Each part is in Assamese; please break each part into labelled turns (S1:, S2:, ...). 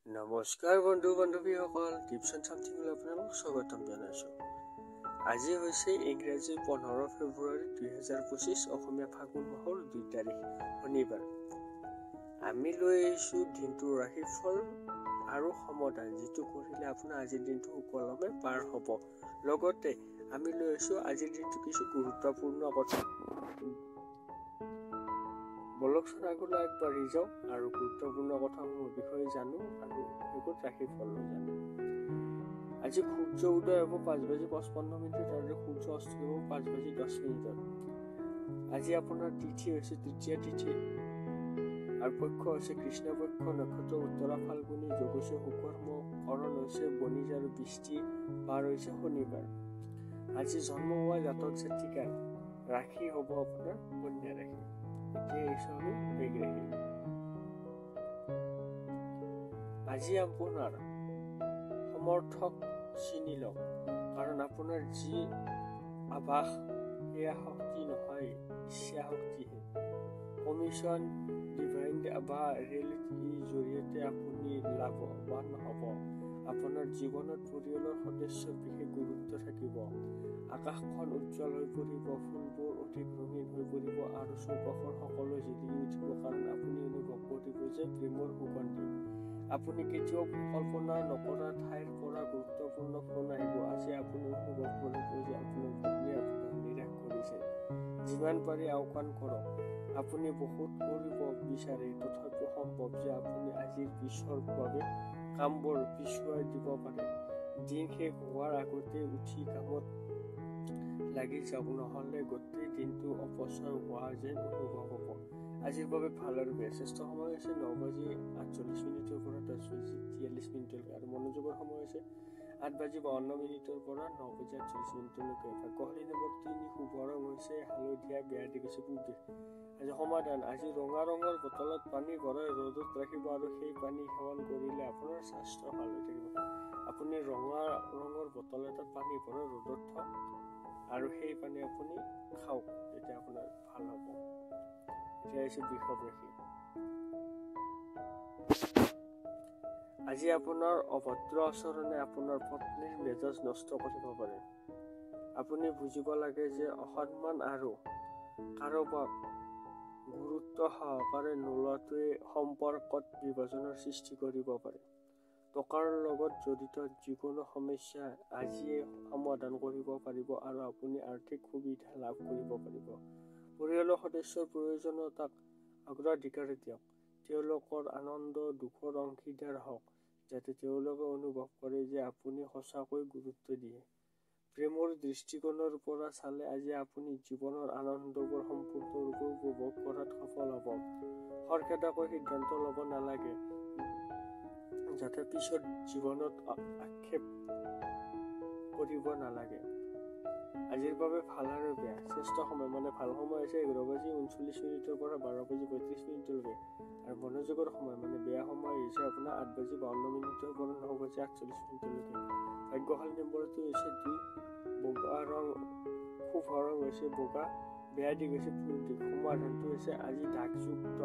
S1: নমস্কাৰ বন্ধু বান্ধৱীসকল, টিপছন চামথিঙলৈ আপোনালোক স্বাগতম জনাইছোঁ। আজি হৈছে ইংৰাজী 15 ফেব্ৰুৱাৰী 2025, অসমীয়া ফাগুন মাহৰ 2 তাৰিখ শনিবাৰ। আমি লৈ আহিছোঁ দিনটোৰ ৰাশিফল আৰু সমাধান, যিটো কৰিলে আপোনাৰ আজিৰ দিনটো সুকলমে পাৰ হ'ব। লগতে আমি লৈ আহিছোঁ আজিৰ দিনটো কিছু গুৰুত্বপূৰ্ণ কথা। বলকচোন আগলৈ আগবাঢ়ি যাওঁ আৰু গুৰুত্বপূৰ্ণ কথাসমূহৰ বিষয়ে জানো আৰু শেষত ৰাশিফল জানো। আজি সূৰ্য উদয় হ'ব 5:55 আৰু সূৰ্য অস্ত হ'ব 5:10। আজি আপোনাৰ তিথি হৈছে তৃতীয়া তিথি আৰু পক্ষ হৈছে কৃষ্ণপক্ষ, নক্ষত্ৰ উত্তৰা ফাল্গুনী, যোগ হৈছে সুকৰ্ম, কৰণ হৈছে বণিজ আৰু বৃষ্টি, বাৰ হৈছে শনিবাৰ। আজি জন্ম হোৱা জাতক জাতিকাৰ ৰাশি হ'ব আপোনাৰ কন্যা ৰাশি। আজি আপোনাৰ সমৰ্থক চিনি লওক, কাৰণ আপোনাৰ যি আভাস সেয়া শক্তি নহয়, ইচ্ছা শক্তিহে। কমিশ্যন, ডিভাইন বা ৰিয়েলিটিৰ জৰিয়তে আপুনি লাভৱান হ'ব। আপোনাৰ জীৱনত পৰিয়ালৰ সদস্যৰ বিশেষ গুৰুত্ব থাকিব। আকাশখন উজ্জ্বল হৈ পৰিব, ফুলবোৰ অধিক ৰঙীন হৈ পৰিব আৰু চৌপাশৰ সকলো জিলিকি উঠিব, কাৰণ আপুনি অনুভৱ কৰিব যে প্ৰেমৰ সুগন্ধি। আপুনি কেতিয়াও কল্পনা নকৰা ঠাইৰ পৰা গুৰুত্বপূৰ্ণ ফোন আহিব। আজি আপুনি অনুভৱ কৰিব যে আপোনাৰ পত্নীয়ে আপোনাক নিৰাশ কৰিছে। যিমান পাৰি আওকাণ কৰক। আপুনি বহুত কৰিব বিচাৰে, তথাপিও সম্ভৱ যে আপুনি আজিৰ পিছৰ বাবে কামবোৰ পিছুৱাই দিব পাৰে। দিন শেষ হোৱাৰ আগতে উঠি কামত লাগি যাওক, নহ'লে গোটেই দিনটো অপচয় হোৱা যেন অনুভৱ হ'ব। আজিৰ বাবে ভাল আৰু বেয়া। শ্ৰেষ্ঠ সময় হৈছে 9:48 পৰা 10:43 আৰু মনোযোগৰ সময় হৈছে 8:52 পৰা 9:48। ভাগ্যশালী নম্বৰ 3, শুভ ৰং হৈছে হালধীয়া, বেয়া দিশ হৈছে পূব দিশ। আজি সমাধান, আজি ৰঙা ৰঙৰ বটলত পানী ভৰাই ৰ'দত ৰাখিব আৰু সেই পানী সেৱন কৰিলে আপোনাৰ স্বাস্থ্য ভাল হৈ থাকিব। আপুনি ৰঙা ৰঙৰ বটল এটাত পানী ভৰাই ৰ'দত থওক আৰু সেই পানী আপুনি খাওক, তেতিয়া আপোনাৰ ভাল হ'ব। এতিয়া হৈছে বৃষভ ৰাশি। আজি আপোনাৰ অভদ্ৰ আচৰণে আপোনাৰ পত্নীৰ মেজাজ নষ্ট কৰিব পাৰে। আপুনি বুজিব লাগে যে অসন্মান আৰু কাৰোবাক গুৰুত্ব সহকাৰে নোলোৱাটোৱে সম্পৰ্কত বিভাজনৰ সৃষ্টি কৰিব পাৰে। টকাৰ লগত জড়িত যিকোনো সমস্যা আজিয়ে সমাধান কৰিব পাৰিব আৰু আপুনি আৰ্থিক সুবিধা লাভ কৰিব পাৰিব। পৰিয়ালৰ সদস্যৰ প্ৰয়োজনীয়তাক অগ্ৰাধিকাৰ দিয়ক। তেওঁলোকৰ আনন্দ দুখৰ অংশীদাৰ হওক, যাতে তেওঁলোকে অনুভৱ কৰে যে আপুনি সঁচাকৈ গুৰুত্ব দিয়ে। প্ৰেমৰ দৃষ্টিকোণৰ পৰা চালে আজি আপুনি জীৱনৰ আনন্দবোৰ সম্পূৰ্ণৰূপে উপভোগ কৰাত সফল হ'ব। খৰখেদাকৈ সিদ্ধান্ত ল'ব নালাগে, যাতে পিছত জীৱনত আক্ষেপ কৰিব নালাগে। আজিৰ বাবে ভাল আৰু বেয়া। শ্ৰেষ্ঠ সময় ভাল সময় হৈছে 11:39 পৰা 12:35 আৰু মনোযোগৰ সময় বেয়া সময় হৈছে আপোনাৰ 8:52 পৰা 9:48। ভাগ্যশালী নম্বৰটো হৈছে 2, বগা ৰং, শুভ ৰং হৈছে বগা, বেয়া দিশ হৈছে পূব দিশ। সমাধানটো হৈছে আজি দাগযুক্ত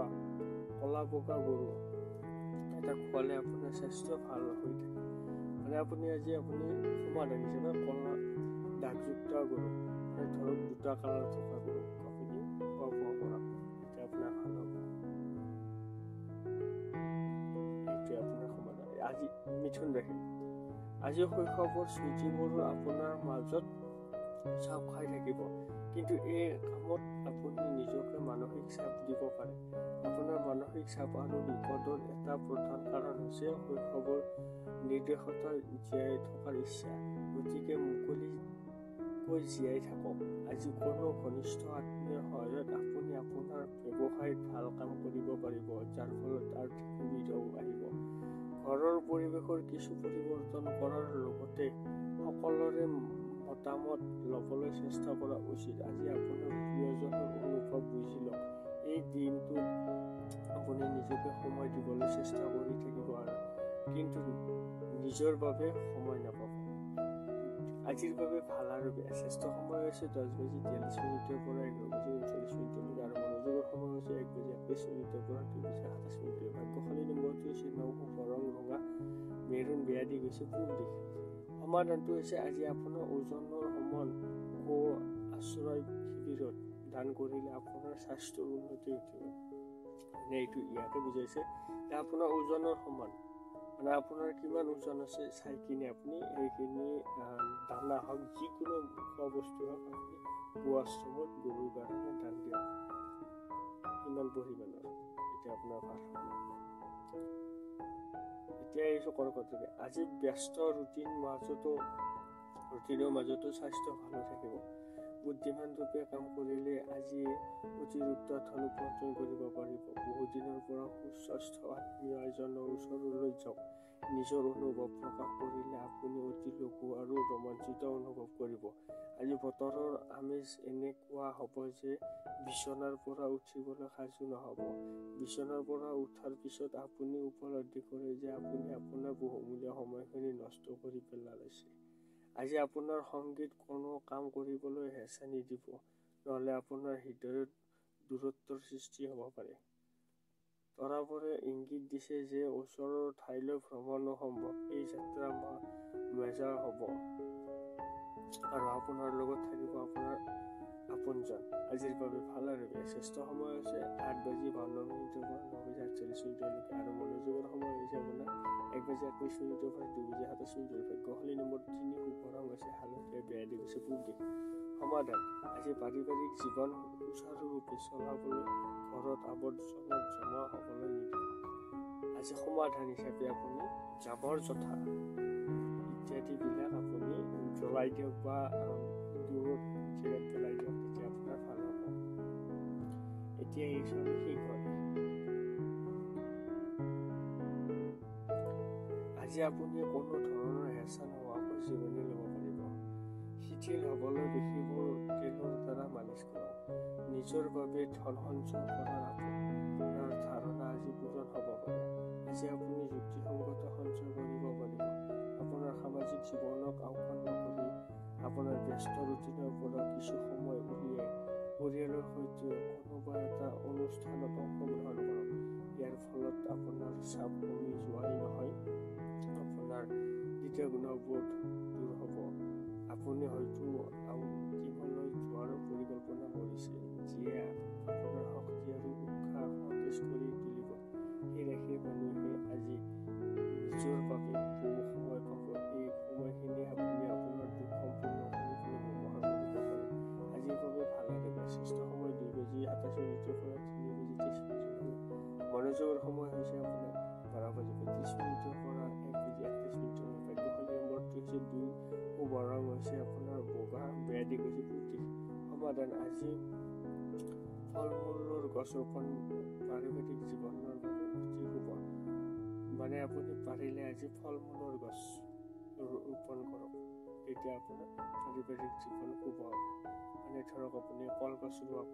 S1: কলা বগা গৰু এটা খোৱালে আপোনাৰ স্বাস্থ্য ভাল হৈ থাকে। আপুনি আজি সমাধান হিচাপে কলা দাগযুক্ত গৰু, ধৰক 2টা কালাৰ থকা গৰু আপুনি খোৱা কৰক, এতিয়া আপোনাৰ ভাল হ'ব। এইটোৱে আপোনাৰ সমাধান। আজি মিথুন ৰাশি। আজি শৈশৱৰ স্মৃতিবোৰ আপোনাৰ মাজত চাপ খাই থাকিব, কিন্তু এই কামত আপুনি নিজকে মানসিক চাপ দিব পাৰে। আপোনাৰ মানসিক চাপ আৰু বিপদৰ এটা প্ৰধান কাৰণ হৈছে শৈশৱৰ নিৰ্দেশতা জীয়াই থকাৰ ইচ্ছা। গতিকে মুকলিকৈ জীয়াই থাকক। আজি কোনো ঘনিষ্ঠ আত্মীয়ৰ সহায়ত আপুনি আপোনাৰ ব্যৱসায়ত ভাল কাম কৰিব পাৰিব, যাৰ ফলত আৰ্থিক সুবিধাও আহিব। ঘৰৰ পৰিৱেশৰ কিছু পৰিৱৰ্তন কৰাৰ লগতে সকলোৰে মতামত ল'বলৈ চেষ্টা কৰা উচিত। আজি আপোনাৰ প্ৰিয়জনৰ অনুভৱ বুজি লওক। এই দিনটোত আপুনি নিজকে সময় দিবলৈ চেষ্টা কৰি থাকিব, কিন্তু নিজৰ বাবে সময় নাপাব। আজিৰ বাবে ভাল আৰু বেয়া। শ্ৰেষ্ঠ সময় হৈছে 10:43 পৰা 11:39 আৰু মনোযোগৰ সময় হৈছে 1:21 পৰা 2:27। ভাগ্যশালী নম্বৰটো হৈছে 9, শুভ ৰং ৰঙা, মেৰুণ বেয়া দি গৈছে পূব দিশ। সমাধানটো হৈছে আজি আপোনাৰ ওজনৰ সমান গো আশ্ৰয় শিবিৰত দান কৰিলে আপোনাৰ স্বাস্থ্যৰ উন্নতি উঠিব। মানে এইটো ইয়াকে বুজাইছে যে আপোনাৰ ওজনৰ সমান, মানে আপোনাৰ কিমান ওজন আছে চাই কিনে আপুনি সেইখিনি দানা হওক যিকোনো খোৱা বস্তু হওক আপুনি গো আশ্ৰমত গৰুৰ কাৰণে দান দিয়ক কিমান পৰিমাণৰ, এতিয়া আপোনাৰ ভাল হ'ব। এতিয়া এইটো কৰ্কটকে আজি ব্যস্ত ৰুটিনৰ মাজতো স্বাস্থ্য ভালে থাকিব। বুদ্ধিমান ৰূপে কাম কৰিলে আজি অতিৰিক্ত ধন উপাৰ্জন কৰিব পাৰিব। বহুদিনৰ পৰা সুস্বাস্থ্য আত্মীয় এজনৰ ওচৰলৈ যাওক। নিজৰ অনুভৱ প্ৰকাশ কৰিলে আপুনি অতি লঘু আৰু ৰোমাঞ্চিত অনুভৱ কৰিব। আজি বতৰৰ আমেজ এনেকুৱা হ'ব যে বিচনাৰ পৰা উঠিবলৈ সাজু নহ'ব। বিচনাৰ পৰা উঠাৰ পিছত আপুনি উপলব্ধি কৰে যে আপুনি আপোনাৰ বহুমূলীয়া সময়খিনি নষ্ট কৰি পেলাইছে। আজি আপোনাৰ সংগীত কোনো কাম কৰিবলৈ হেঁচা নিদিব, নহ'লে আপোনাৰ হৃদয়ত দূৰত্বৰ সৃষ্টি হ'ব পাৰে। তৰাবোৰে ইংগিত দিছে যে ওচৰৰ ঠাইলৈ ভ্ৰমণো সম্ভৱ। এই যাত্ৰা মজাৰ হ'ব আৰু আপোনাৰ লগত থাকিব আপোনাৰ আপোনজন। আজিৰ বাবে ভাল আৰু বেয়া। শ্ৰেষ্ঠ সময় হৈছে 8:52 পৰা 9:48 আৰু মনোযোগৰ সময় হৈছে আপোনাৰ 1:21 পৰা 2:27। ভাগ্যশালী নম্বৰ 3 শুভ ৰং হৈছে হালধীয়া, বেয়া দিশ হৈছে পূব দিশ। সমাধান আজি পাৰিবাৰিক জীৱন সুচাৰুৰূপে চলাবলৈ ঘৰত আৱৰ্জনা জমা হ'বলৈ নিদিব। আজি সমাধান হিচাপে আপুনি জাবৰ জোথৰ ইত্যাদিবিলাক আপুনি জ্বলাই দিয়ক বা দূৰত জেগাত পেলাই দিয়ক, তেতিয়া আপোনাৰ ভাল হ'ব। এতিয়া এই চবে শেষ হয়। আজি আপুনি কোনো ধৰণৰ হেঁচা নোহোৱাকৈ জিৰণি ল'ব পাৰিব। শিথিল হ'বলৈ বেশীবোৰ তেলৰ দ্বাৰা মালিচ কৰক। নিজৰ বাবে ধন সঞ্চয় কৰাৰ আপোনাৰ ধাৰণা আজি পূৰণ হ'ব পাৰে। আজি আপুনি যুক্তিসংগত সঞ্চয় কৰিব পাৰিব। আপোনাৰ সামাজিক জীৱনক আওকাণ নকৰি আপোনাৰ ব্যস্ত ৰুটিনৰ পৰা কিছু সময় উলিয়াই পৰিয়ালৰ সৈতে কোনোবা এটা অনুষ্ঠানত অংশগ্ৰহণ কৰক। ইয়াৰ ফলত আপোনাৰ চাপ কমি যোৱাই নহয়, আপোনাৰ দ্বিতীয় গুণবোধ দূৰ হ'ব। আপুনি হয়তো আউটিঙলৈ যোৱাৰ পৰিকল্পনা কৰিছে, যিয়ে আপোনাৰ শক্তি আৰু উৎসাহ সতেজ কৰি তুলিব। সেয়েহে মানুহে আজি নিজৰ বাবে বহু সময় পাব। এই সময়খিনি আপুনি আপোনাৰ দুখ সম্পূৰ্ণ কৰিবলৈ ব্যৱহাৰ কৰিব পাৰে। আজিৰ বাবে ভাল আৰু বেয়া। শ্ৰেষ্ঠ সময় 2:27 পৰা 3:30। মনোযোগৰ সময় হৈছে আপোনাৰ 12:32 পৰা 1:31। ভাগ্যশালী নম্বৰটো হৈছে 2, শুভ ৰং হৈছে আপোনাৰ বগা, বেয়া দিশ হৈছে পূব দিশ। সমাধান আজি ফল মূলৰ গছ ৰোপণ পাৰিবাৰিক জীৱনৰ বাবে অতি শুভ। মানে আপুনি পাৰিলে আজি ফল মূলৰ গছ ৰোপণ কৰক, তেতিয়া আপোনাৰ পাৰিবাৰিক জীৱন শুভ হ'ব। মানে ধৰক আপুনি কলগছ ৰোৱক,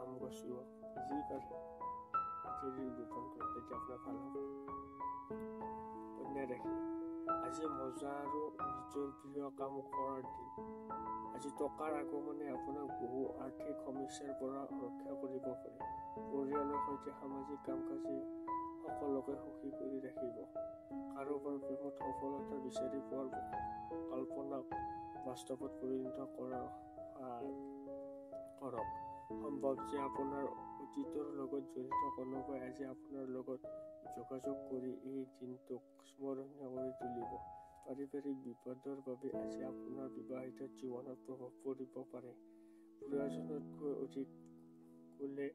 S1: আম গছ ৰোৱক, যি পাৰে যদি ৰোপণ কৰক, তেতিয়া আপোনাৰ ভাল হ'ব। কন্যা ৰাশি আজি মজা আৰু নিজৰ প্ৰিয় কাম কৰাৰ দিন। আজি টকাৰ আগমনে আপোনাক বহু আৰ্থিক সমস্যাৰ পৰা ৰক্ষা কৰিব পাৰে। পৰিয়ালৰ সৈতে সামাজিক কাম-কাজে সকলোকে সুখী কৰি ৰাখিব। কাৰোবাৰ প্ৰেমত সফলতা বিচাৰি পোৱাৰ কল্পনাক বাস্তৱত পৰিণত কৰক। সম্ভৱ যে আপোনাৰ অতীতৰ লগত জড়িত কোনোবাই আজি আপোনাৰ লগত যোগাযোগ কৰি এই দিনটোক স্মৰণীয় কৰি তুলিব। পাৰিবাৰিক বিপদৰ বাবে আজি আপোনাৰ বিবাহিত জীৱনত প্ৰভাৱ পৰিব পাৰে। প্ৰয়োজনতকৈ অধিক ক'লে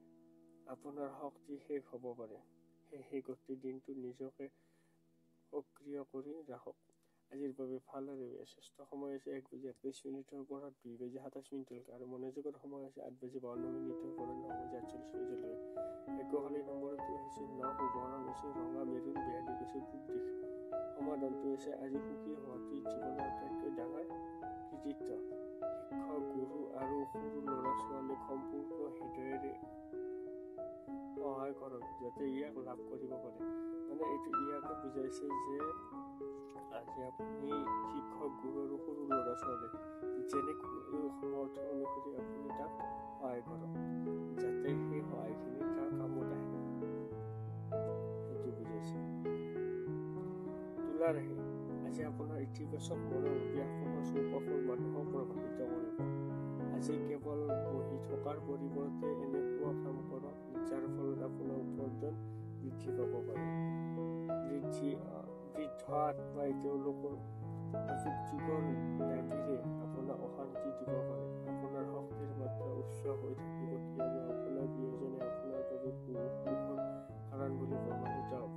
S1: আপোনাৰ শক্তি শেষ হ'ব পাৰে। সেয়েহে গোটেই দিনটো নিজকে সক্ৰিয় কৰি ৰাখক। আজিৰ বাবে ভাল আৰু বেয়া। শ্ৰেষ্ঠ সময় হৈছে 1:21 পৰা 2:27 আৰু মনোযোগৰ সময় হৈছে 8:52 পৰা 9:48। ভাগ্যশালী নম্বৰটো হৈছে 9, শুভ ৰং হৈছে ৰঙা, মেৰুণ, বেয়া দিশ হৈছে পূব দিশ। সমাধানটো হৈছে আজি সুখী হোৱাটোৱেই জীৱনৰ আটাইতকৈ ডাঙৰ কৃতিত্ব। শিক্ষক, গুৰু আৰু সৰু ল'ৰা-ছোৱালীক সম্পূৰ্ণ হৃদয়েৰে সহায় কৰক যাতে ইয়াক লাভ কৰিব পাৰে। মানে এইটো ইয়াকে বুজাইছে যে আজি আপুনি শিক্ষক, গুৰু আৰু সৰু ল'ৰা-ছোৱালীক যেনেকৈ সমৰ্থ অনুসৰি আপুনি তাক সহায় কৰক, যাতে সেই সহায়খিনি তাৰ কামত আহে, সেইটো বুজাইছে। তুলা কন্যা ৰাশি আজি আপোনাৰ ইতিবাচক মনোভাৱে আপোনাৰ চৌপাশৰ মানুহক প্ৰভাৱিত কৰিব। আজি কেৱল বহি থকাৰ পৰিৱৰ্তে এনেকুৱা কাম কৰক যাৰ ফলত আপোনাৰ উপাৰ্জন বৃদ্ধি পাব পাৰে। বৃদ্ধ আত্মাই তেওঁলোকৰ যুগৰ দাবীৰে আপোনাক অশান্তি দিব পাৰে। আপোনাৰ শক্তিৰ মাত্ৰা উচ্চ হৈ থাকিব কিয়নো আপোনাৰ প্ৰিয়জনে আপোনাৰ বাবে সুখৰ কাৰণ বুলি প্ৰমাণিত হ'ব।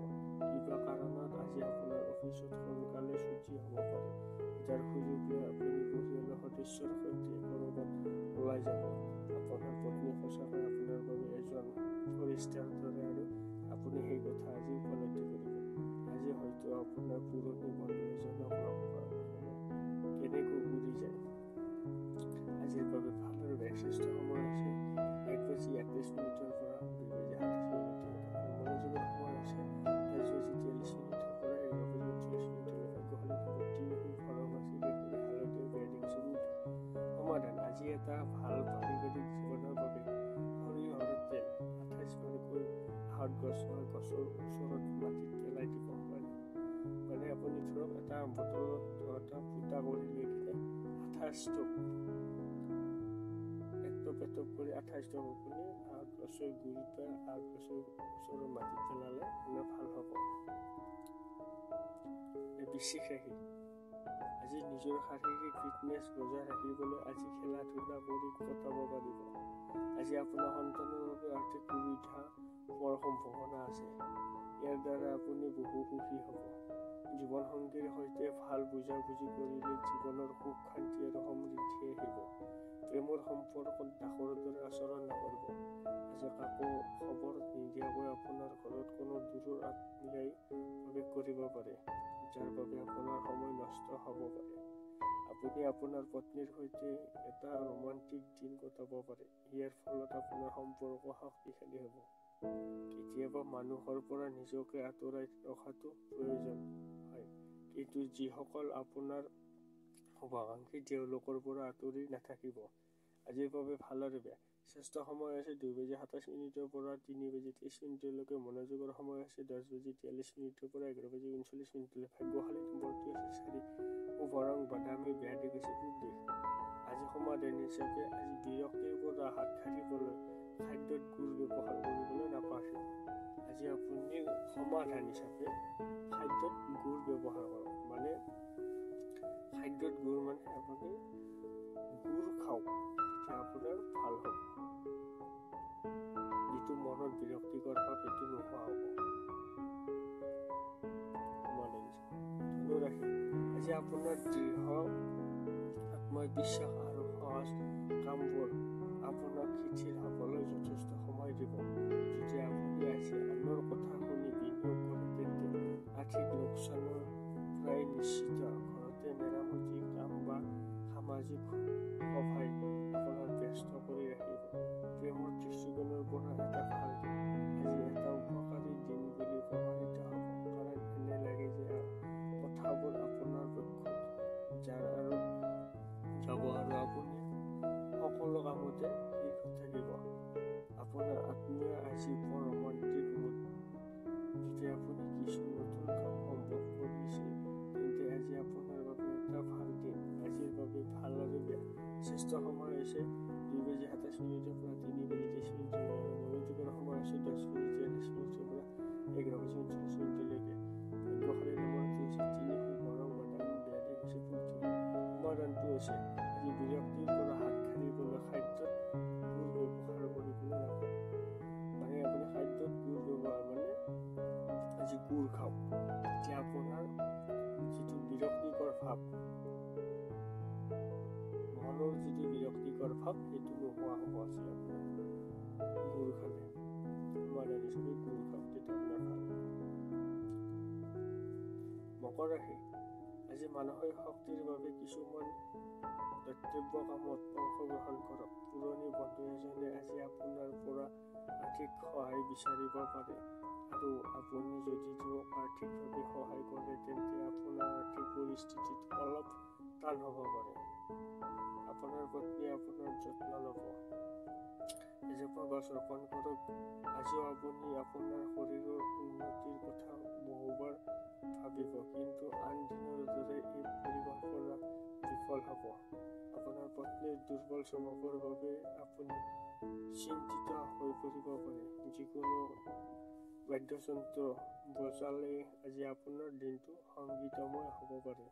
S1: কিবা কাৰণত আজি আপোনাৰ অফিচত সোনকালে ছুটি হ'ব পাৰে, যাৰ সুযোগ লৈ আপুনি পৰিয়ালৰ সদস্যৰ সৈতে ক'ৰবাত ওলাই যাব। আপোনাৰ পত্নী সঁচাকৈ আপোনাৰ বাবে এজন ফৰিষ্টাৰ দৰে আৰু আপুনি সেই কথা আজি উপলব্ধি কৰিব। আজি হয়তো আপোনাৰ পুৰণি বন্ধু এজনক লগ পোৱাৰ সময় কেনেকৈ উৰি যায়। আজিৰ বাবে ভাল আৰু বেয়া শ্ৰেষ্ঠ সময় হৈছে 1:31 পৰা 2:27 আৰু মনোযোগৰ সময় হৈছে 10:43 পৰা 11:44। সমাধান আজি এটা ভাল পাৰিবাৰিক জীৱনৰ বাবে সৰিয়হৰ তেল 28 বাৰকৈ আহত গছৰ ওচৰত মাটিত পেলাই দিব পাৰে। মানে আপুনি ধৰক এটা বটলত এটা ফুটা কৰি লৈ কিনে 28 এটপ কৰি 28 আপুনি আহত গছৰ গুৰিত বা আহত গছৰ ওচৰত মাটিত পেলালে মানে ভাল হ'ব। বৃশ্চিক ৰাশি আজি নিজৰ শাৰীৰিক ফিটনেছ বজাই ৰাখিবলৈ আজি খেলা ধূলা কৰি কটাব পাৰিব। আজি আপোনাৰ সন্তানৰ বাবে আৰ্থিক সুবিধা পোৱাৰ সম্ভাৱনা আছে। ইয়াৰ দ্বাৰা আপুনি বহু সুখী হ'ব। জীৱন সংগীৰ সৈতে ভাল বুজাবুজি কৰিলে জীৱনৰ সুখ শান্তি আৰু সমৃদ্ধি আহিব। প্ৰেমৰ সম্পৰ্কত দাসৰ দৰে আচৰণ নকৰিব। আজি কাকো খবৰ নিদিয়াকৈ আপোনাৰ ঘৰত কোনো দূৰৰ আত্মীয়াই প্ৰৱেশ কৰিব পাৰে, যাৰ বাবে আপোনাৰ সময় নষ্ট হ'ব পাৰে। আপুনি আপোনাৰ পত্নীৰ সৈতে এটা ৰোমান্টিক দিন কটাব পাৰে। ইয়াৰ ফলত আপোনাৰ সম্পৰ্ক শক্তিশালী হ'ব। কেতিয়াবা মানুহৰ পৰা নিজকে আঁতৰাই ৰখাটো প্ৰয়োজন হয়, কিন্তু যিসকল আপোনাৰ শুভাকাংক্ষী তেওঁলোকৰ পৰা আঁতৰি নাথাকিব। আজিৰ বাবে ভাল আৰু বেয়া শ্ৰেষ্ঠ সময় আছে 2:27 পৰা 3:23 মনোযোগৰ সময় আছে 10:43 পৰা 11:39। ভাগ্যশালী নম্বৰটো আছে 4। শুভ ৰং বাদামী, বেয়া দিশ হৈছে পূব দিশ। আজি সমাধান হিচাপে আজি বিৰক্তিৰ পৰা হাত সাৰিবলৈ খাদ্যত গুড় ব্যৱহাৰ কৰিবলৈ নাপাহৰিব। আজি আপুনি সমাধান হিচাপে খাদ্যত গুড় ব্যৱহাৰ কৰক। মানে খাদ্যত গুড় মানে আপুনি গুড় খাওক, তেতিয়া আপোনাৰ ভাল হ'ব। যিটো মনত বিৰক্তিকৰ ভাৱ সেইটো নোহোৱা হ'ব। ধনুৰাশি আজি আপোনাৰ দৃঢ় আত্মবিশ্বাস আৰু সহজ কামবোৰ আপোনাক শিথিল হ'বলৈ যথেষ্ট সময় দিব। যদি আপুনি আজি আনৰ কথা শুনি বিনিয়োগ কৰে তেন্তে আৰ্থিক লোকচানৰ প্ৰায় নিশ্চিত। ঘৰতে মেৰামতি কাম বা সামাজিক সভাই আপোনাক ব্যস্ত কৰি ৰাখিব। প্ৰেমৰ দৃষ্টিকোণৰ পৰা এটা ভাল দিন। আজি এটা উপকাৰী দিন বুলি প্ৰমাণিত হ'ব, কাৰণ এনে লাগে যে কথাবোৰ আপোনাৰ পক্ষত যাব আৰু আপুনি সকলো কামতে শীৰ্ষত থাকিব। আপোনাৰ আত্মীয় আজি বৰ ৰোমান্টিক মুড। যদি আপুনি কিছু নতুন কাম সম্ভৱ কৰিছে তেন্তে আজি আপোনাৰ বাবে এটা ভাল দিন। আজিৰ বাবে ভাল আৰু বেয়া শ্ৰেষ্ঠ সময় হৈছে 2:27 পৰা 3:23 আৰু মনোযোগৰ সময় হৈছে 10:43 পৰা 11:39। ভাগ্যশালী নম্বৰটো হৈছে 3। শুভ ৰং বাদামী, বেয়া দিশ হৈছে পূব দিশ। সমাধানটো হৈছে আজি বিৰক্তিৰ পৰা হাত সাৰিবলৈ খাদ্যত গুড় ব্যৱহাৰ কৰিবলৈ নাপাহৰিব। মানে আপুনি খাদ্যত গুড় ব্যৱহাৰ মানে আজি গুড় খাওক, তেতিয়া আপোনাৰ যিটো বিৰক্তিকৰ ভাৱ, মনৰ যিটো বিৰক্তিকৰ ভাৱ সেইটো নোহোৱা হ'ব। আজি আপোনাৰ গুড় খালে সমাধান হিচাপে গুড় খাওক, তেতিয়া আপোনাৰ ভাল হ'ব। মকৰ ৰাশি আজি মানসিক শক্তিৰ বাবে কিছুমান দাতব্য কামত অংশগ্ৰহণ কৰক। পুৰণি বন্ধু এজনে আজি আপোনাৰ পৰা আৰ্থিক সহায় বিচাৰিব পাৰে আৰু আপুনি যদি তেওঁক আৰ্থিকভাৱে সহায় কৰে তেন্তে আপোনাৰ আৰ্থিক পৰিস্থিতিত অলপ টান হ'ব পাৰে। আপোনাৰ পত্নীয়ে আপোনাৰ যত্ন ল'ব। এজোপা গছ ৰোপণ কৰক। আজিও আপুনি আপোনাৰ শৰীৰৰ উন্নতিৰ কথা বহুবাৰ ভাবিব, কিন্তু হ'ব। আপোনাৰ পত্নীৰ দুৰ্বল স্বভাৱৰ বাবে আপুনি চিন্তিত হৈ পৰিব পাৰে। যিকোনো বাদ্যযন্ত্ৰ বজালে আজি আপোনাৰ দিনটো সংগীতময় হ'ব পাৰে।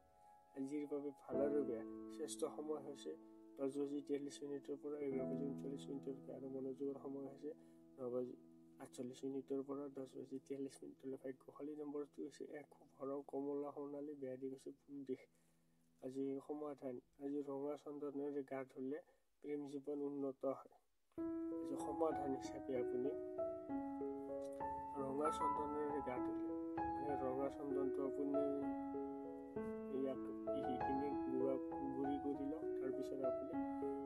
S1: আজিৰ বাবে ভাল আৰু বেয়া। শ্ৰেষ্ঠ সময় হৈছে 10:43 পৰা 11:39 আৰু মনোযোগৰ সময় হৈছে 9:48 পৰা 10:43। ভাগ্যশালী নম্বৰটো হৈছে 1 শুভ ৰং কমলা সোণালী, বেয়া দিশ হৈছে পূব দিশ। আজি সমাধান, আজি ৰঙা চন্দনেৰে গা ধুলে প্ৰেম জীৱন উন্নত হয়। আজি সমাধান হিচাপে আপুনি ৰঙা চন্দনেৰে গা ধুলে ৰঙা চন্দনটো আপুনি ইয়াক পিহি গুড়ি কৰি লওক। তাৰপিছত আপুনি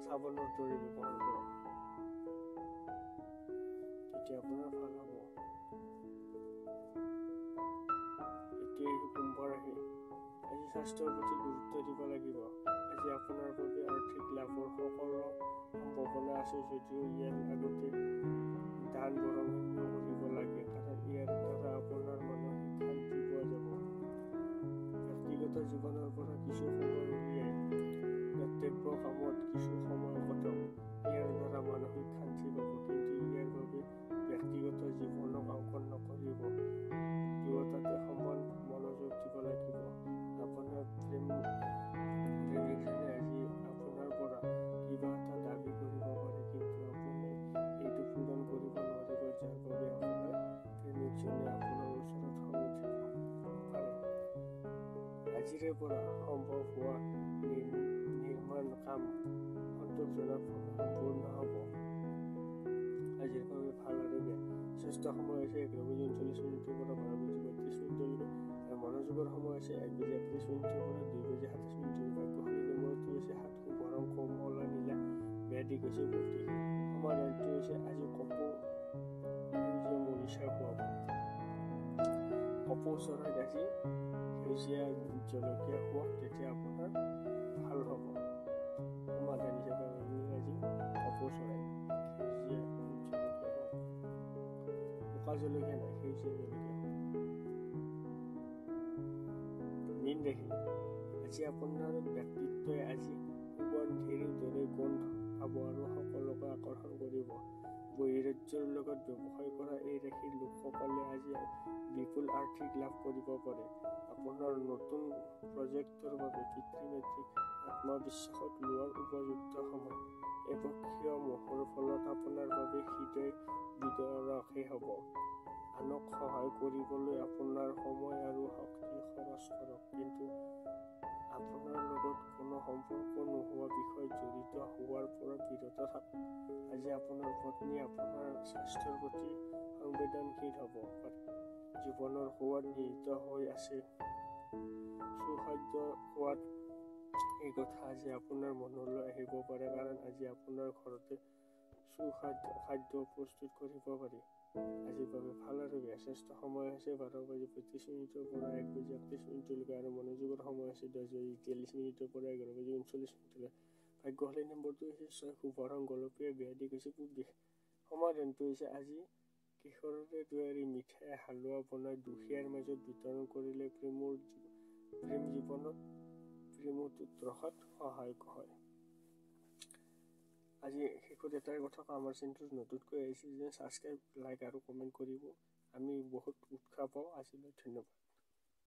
S1: চাবোনৰ দৰে ব্যৱহাৰ কৰক, তেতিয়া আপোনাৰ ভাল হ'ব। এতিয়া কুম্ভ ৰাশি, আজি স্বাস্থ্যৰ প্ৰতি গুৰুত্ব দিব লাগিব। আজি আপোনাৰ বাবে আৰ্থিক লাভৰ সকলো সম্ভাৱনা আছে, যদিও ইয়াৰ আগতে দান বৰঙণি কৰিব লাগে, কাৰণ ইয়াৰ দ্বাৰা আপোনাৰ মানসিক শান্তি পোৱা যাব। ব্যক্তিগত জীৱনৰ পৰা কিছু সময় উলিয়াই কৰ্তব্য কামত কিছু সময় কটাওক। ইয়াৰ দ্বাৰা মানসিক শান্তি পাব, কিন্তু ইয়াৰ বাবে ব্যক্তিগত জীৱনক অংকন নকৰিব। দুয়োটাতে সমান মনোযোগ দিব লাগিব। আপোনাৰ প্ৰেমিকজনে আজি আপোনাৰ পৰা কিবা এটা দাবী কৰিব পাৰে, কিন্তু আপুনি এইটো পূৰণ কৰিব নোৱাৰিব, যাৰ বাবে আপোনাৰ প্ৰেমিকজনে আপোনাৰ ওচৰত খং উঠিব পাৰে। আজিৰে পৰা সম্ভৱ হোৱা নিৰ্মাণ কাম সন্তোষজনকভাৱে সম্পূৰ্ণ হ'ব। আজিৰ বাবে ভাল আৰু বেয়া। শ্ৰেষ্ঠ সময় হৈছে 11:39 পৰা 12:32 আৰু মনোযোগৰ সময় হৈছে 1:31 পৰা 2:27। ভাগ্যশালী নম্বৰটো হৈছে 7 শুভ ৰং কমলা নীলা, বেয়া দিশ হৈছে পূব দিশ। সমাধানটো হৈছে আজি কপৌ সেউজীয়া মৰিচা খুৱাব। কপৌ চৰাইক আজি সেউজীয়া জলকীয়া খুৱাওক, তেতিয়া আপোনাৰ ভাল হ'ব। সমাধান হিচাপে আমি আজি কপৌ চৰাই সেউজীয়া জলকীয়া খুৱাওক। শুকা জলকীয়া নাই, সেউজীয়া জলকীয়া। মীন ৰাশি, আজি আপোনাৰ ব্যক্তিত্বই আজি সুগন্ধিৰ দৰে গোন্ধ পাব আৰু সকলোকে আকৰ্ষণ কৰিব। বহিৰাজ্যৰ লগত ব্যৱসায় কৰা এই ৰাশিৰ লোকসকলে আজি বিপুল আৰ্থিক লাভ কৰিব পাৰে। আপোনাৰ নতুন প্ৰজেক্টৰ বাবে পিতৃ-মাতৃক আত্মবিশ্বাসত লোৱাৰ উপযুক্ত সময়। একপক্ষীয় মোহৰ ফলত আপোনাৰ বাবে হৃদয় বিদাৰকহে হ'ব। আনক সহায় কৰিবলৈ আপোনাৰ সময় আৰু শক্তি খৰচ কৰক, কিন্তু আপোনাৰ লগত কোনো সম্পৰ্ক নোহোৱা বিষয়ত জড়িত হোৱাৰ পৰা বিৰত থাকক। আজি আপোনাৰ পত্নী আপোনাৰ স্বাস্থ্যৰ প্ৰতি সংবেদনশীল হ'ব পাৰে। জীৱনৰ সোৱাদ নিহিত হৈ আছে। সুখাদ্য খোৱাত এই কথা আজি আপোনাৰ মনলৈ আহিব পাৰে, কাৰণ আজি আপোনাৰ ঘৰতে খাদ্য প্ৰস্তুত কৰিব পাৰি। আজিৰ বাবে ভাল আৰু বেয়া। শ্ৰেষ্ঠ সময় হৈছে 12:32 পৰা 1:31 আৰু মনোযোগৰ সময় হৈছে 10:43 পৰা 11:39। ভাগ্যশালী নম্বৰটো হৈছে 6 শুভ ৰং গোলপীয়া, বেয়া দিশ হৈছে পূব দিশ। সমাধানটো হৈছে আজি কেশৰেৰে তৈয়াৰী মিঠাই হালোৱা বনাই দুখীয়াৰ মাজত বিতৰণ কৰিলে প্ৰেম জীৱনত প্ৰেমটোত ৰখাত সহায়ক হয়। আজি শেষত এটাই কথা কওঁ, আমাৰ চেনেলটোত নতুনকৈ আহিছে যে ছাবস্ক্ৰাইব, লাইক আৰু কমেণ্ট কৰিব। আমি বহুত উৎসাহ পাওঁ। আজিলৈ ধন্যবাদ।